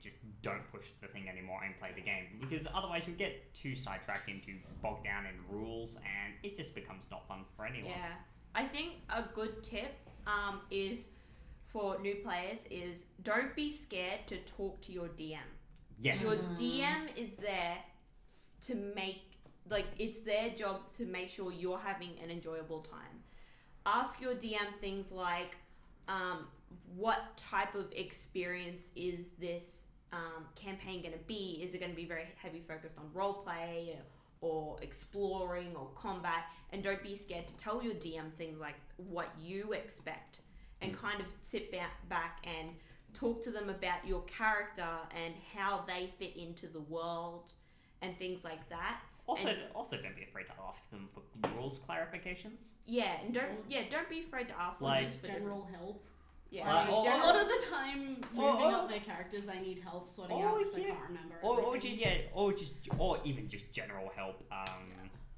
Just don't push the thing anymore and play the game, because otherwise you'll get too sidetracked into bogged down in rules, and it just becomes not fun for anyone. Yeah, I think a good tip is for new players is don't be scared to talk to your DM. Yes. Your DM is there to make. It's their job to make sure you're having an enjoyable time. Ask your DM things like, what type of experience is this campaign going to be? Is it going to be very heavy focused on roleplay or exploring or combat? And don't be scared to tell your DM things like what you expect, and kind of sit back and talk to them about your character and how they fit into the world and things like that. Also, don't be afraid to ask them for rules clarifications. Yeah, and don't be afraid to ask them just general help. Yeah. Like, Or- a lot of the time, or- moving up their characters, I need help sorting out because I can't remember. Or everything. or even just general help.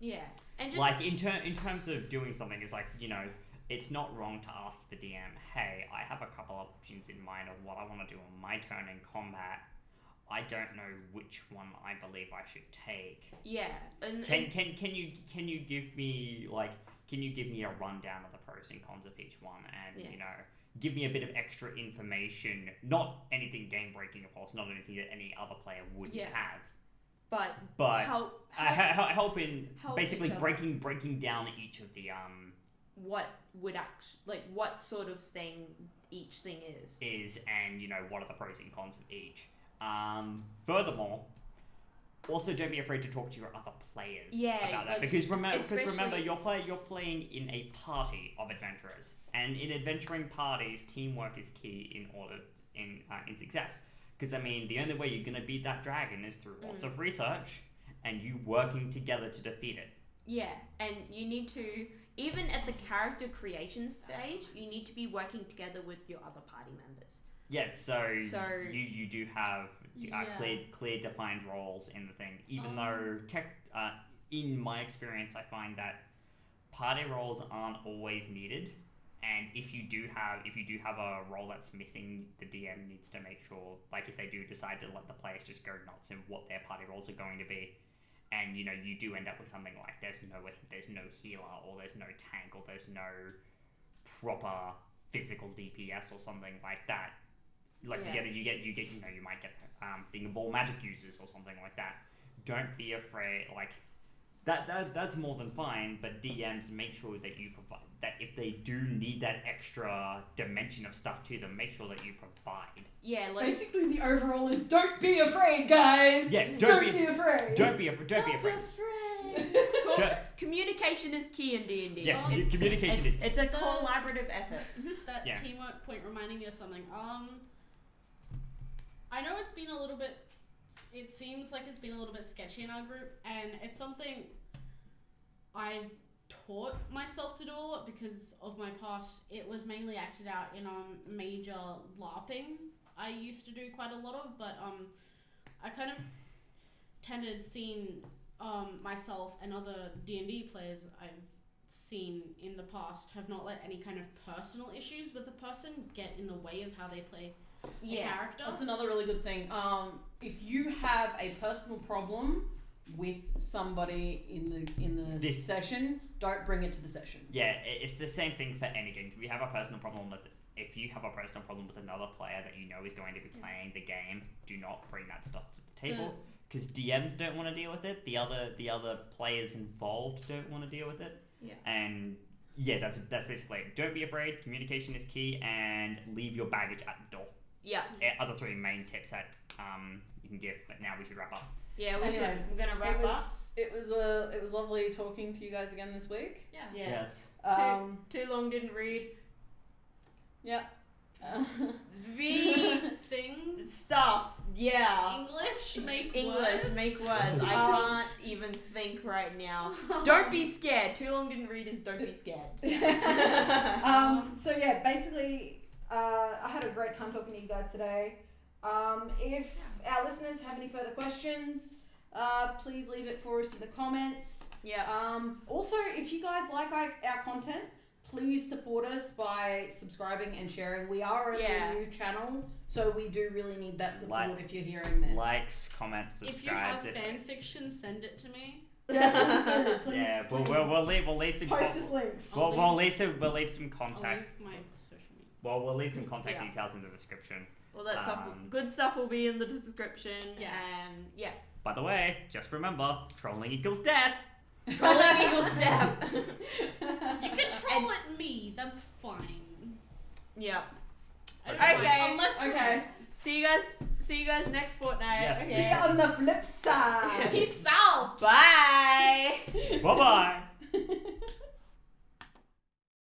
Yeah. And just Like in terms of doing something, it's like, you know, it's not wrong to ask the DM, hey, I have a couple of options in mind of what I want to do on my turn in combat. I don't know which one I believe I should take. yeah. And Can you give me a rundown of the pros and cons of each one, and Yeah. you know, give me a bit of extra information, not anything game breaking, of course, not anything that any other player would Yeah. have, but but help help in help basically each other. breaking down each of the what would what sort of thing each thing is. and you know, what are the pros and cons of each. Furthermore, also don't be afraid to talk to your other players about that, like, because remember especially- you're playing in a party of adventurers, and in adventuring parties, teamwork is key in success. Because I mean, the only way you're gonna beat that dragon is through lots of research and you working together to defeat it. Yeah, and you need to, even at the character creation stage, you need to be working together with your other party members. Yeah, so So- you do have Yeah. clear defined roles in the thing. Even though in my experience, I find that party roles aren't always needed, and if you do have a role that's missing, the DM needs to make sure, like if they do decide to let the players just go nuts in what their party roles are going to be, and you know, you do end up with something like there's no healer, or there's no tank, or there's no proper physical DPS or something like that. Like Yeah. you might get thing of all magic users or something like that. Don't be afraid. Like that's more than fine. But DMs, make sure that you provide that if they do need that extra dimension of stuff to them, make sure that you provide. Yeah, like Basically, the overall is don't be afraid, guys. Yeah, Don't be afraid. Don't be afraid. communication is key in D&D. Yes, Um, communication is. It's a collaborative effort. That Yeah. teamwork point reminding me of something. I know it's been a little bit. It seems like it's been a little bit sketchy in our group, and it's something I've taught myself to do a lot because of my past. It was mainly acted out in major LARPing. I used to do quite a lot of, but I kind of tended seeing myself and other D&D players I've seen in the past have not let any kind of personal issues with the person get in the way of how they play a character. That's another really good thing. If you have a personal problem with somebody in the session, don't bring it to the session. Yeah, it's the same thing for any game. If you have a personal problem with another player that you know is going to be playing the game, do not bring that stuff to the table. Because DMs don't want to deal with it. The other players involved don't want to deal with it. Yeah. And yeah, that's basically it. Don't be afraid. Communication is key, and leave your baggage at the door. Yeah. Other three main tips that you can give. But now we should wrap up. Yeah, Anyways, we're gonna wrap up. It was lovely talking to you guys again this week. Yeah. Yeah. Yes. Too long didn't read. Yeah. V Thing. stuff. Yeah. English. Make Make words. I can't even think right now. words. Don't be scared. Too long didn't read is don't be scared. So yeah, basically, I had a great time talking to you guys today. If our listeners have any further questions, please leave it for us in the comments. Yeah. Also, if you guys like our content, please support us by subscribing and sharing. We are a new channel, so we do really need that support if you're hearing this. Likes, comments, If you have subscribes. fan fiction, send it to me. Yeah, please do. Please, Yeah, please. we'll leave some. Post us links. We'll leave some I'll contact. leave my social media. Well, we'll leave some contact Yeah. details in the description. Well, that stuff, Um, good stuff will be in the description. Yeah. And yeah. By the way, just remember, trolling equals death. Trolling equals death. You can troll at me. That's fine. Yeah. Okay. Okay. Unless you're Okay. See you guys next fortnight. Yes. Okay. See you on the flip side. Peace out. Bye. Bye bye.